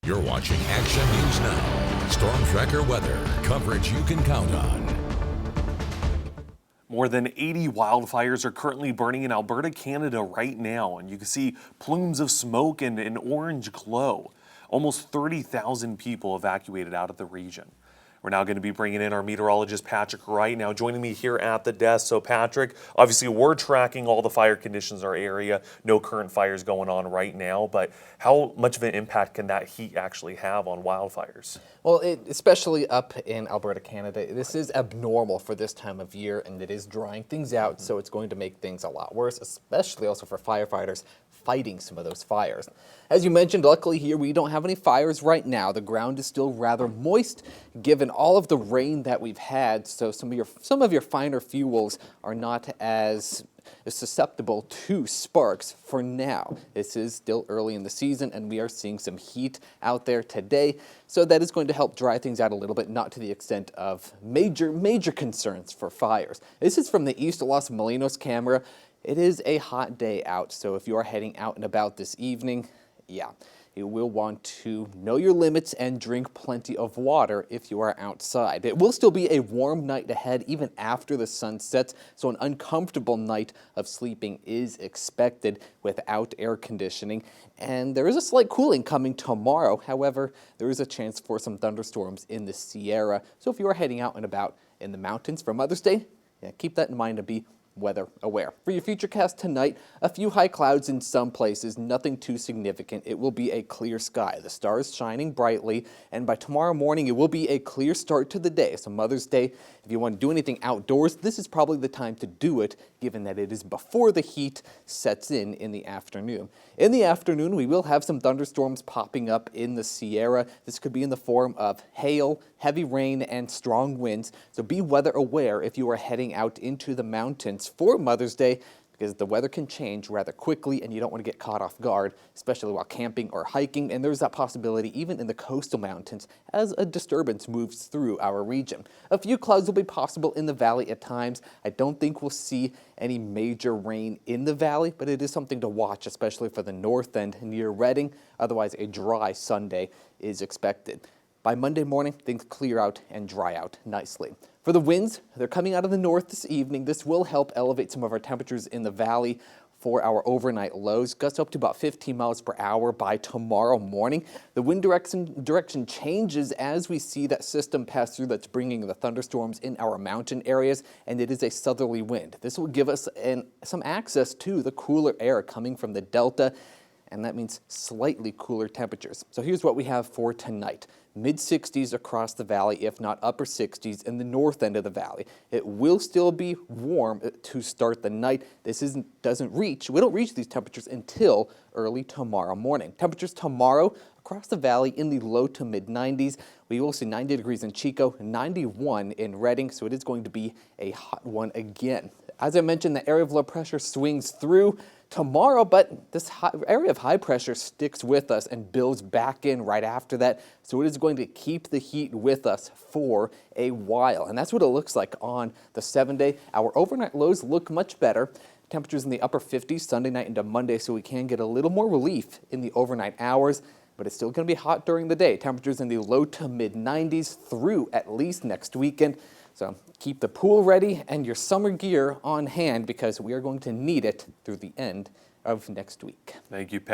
You're watching Action News Now. Storm Tracker weather. Coverage you can count on. More than 80 wildfires are currently burning in Alberta, Canada right now, and you can see plumes of smoke and an orange glow. Almost 30,000 people evacuated out of the region. We're now going to be bringing in our meteorologist, Patrick, right now, joining me here at the desk. So, Patrick, obviously we're tracking all the fire conditions in our area. No current fires going on right now, but how much of an impact can that heat actually have on wildfires? Well, especially up in Alberta, Canada, this is abnormal for this time of year, and it is drying things out, so it's going to make things a lot worse, especially also for firefighters fighting some of those fires. As you mentioned, luckily here we don't have any fires right now. The ground is still rather moist given all of the rain that we've had, so some of your finer fuels are not as susceptible to sparks for now. This is still early in the season and we are seeing some heat out there today, so that is going to help dry things out a little bit, not to the extent of major concerns for fires. This is from the East Los Molinos camera. It is a hot day out, so if you are heading out and about this evening, you will want to know your limits and drink plenty of water if you are outside. It will still be a warm night ahead even after the sun sets, so an uncomfortable night of sleeping is expected without air conditioning. And there is a slight cooling coming tomorrow. However, there is a chance for some thunderstorms in the Sierra. So if you are heading out and about in the mountains for Mother's Day, keep that in mind and be weather aware. For your futurecast tonight, a few high clouds in some places, nothing too significant. It will be a clear sky, the stars shining brightly, and by tomorrow morning it will be a clear start to the day. So Mother's Day, if you want to do anything outdoors, this is probably the time to do it, given that it is before the heat sets in the afternoon. In the afternoon, we will have some thunderstorms popping up in the Sierra. This could be in the form of hail, heavy rain, and strong winds. So be weather aware if you are heading out into the mountains for Mother's Day, because the weather can change rather quickly and you don't want to get caught off guard, especially while camping or hiking. And there's that possibility even in the coastal mountains as a disturbance moves through our region. A few clouds will be possible in the valley at times. I don't think we'll see any major rain in the valley, but it is something to watch, especially for the north end near Redding. Otherwise, a dry Sunday is expected. By Monday morning, things clear out and dry out nicely. For the winds, they're coming out of the north this evening. This will help elevate some of our temperatures in the valley for our overnight lows. Gusts up to about 15 miles per hour by tomorrow morning. The wind direction changes as we see that system pass through that's bringing the thunderstorms in our mountain areas, and it is a southerly wind. This will give us some access to the cooler air coming from the delta, and that means slightly cooler temperatures. So here's what we have for tonight. Mid-60s across the valley, if not upper 60s in the north end of the valley. It will still be warm to start the night. We don't reach these temperatures until early tomorrow morning. Temperatures tomorrow across the valley in the low to mid 90s. We will see 90 degrees in Chico, 91 in Redding, so it is going to be a hot one again. As I mentioned, the area of low pressure swings through tomorrow, but this area of high pressure sticks with us and builds back in right after that. So it is going to keep the heat with us for a while. And that's what it looks like on the 7-day. Our overnight lows look much better. Temperatures in the upper 50s Sunday night into Monday, so we can get a little more relief in the overnight hours. But it's still going to be hot during the day. Temperatures in the low to mid 90s through at least next weekend. So keep the pool ready and your summer gear on hand, because we are going to need it through the end of next week. Thank you, Pat.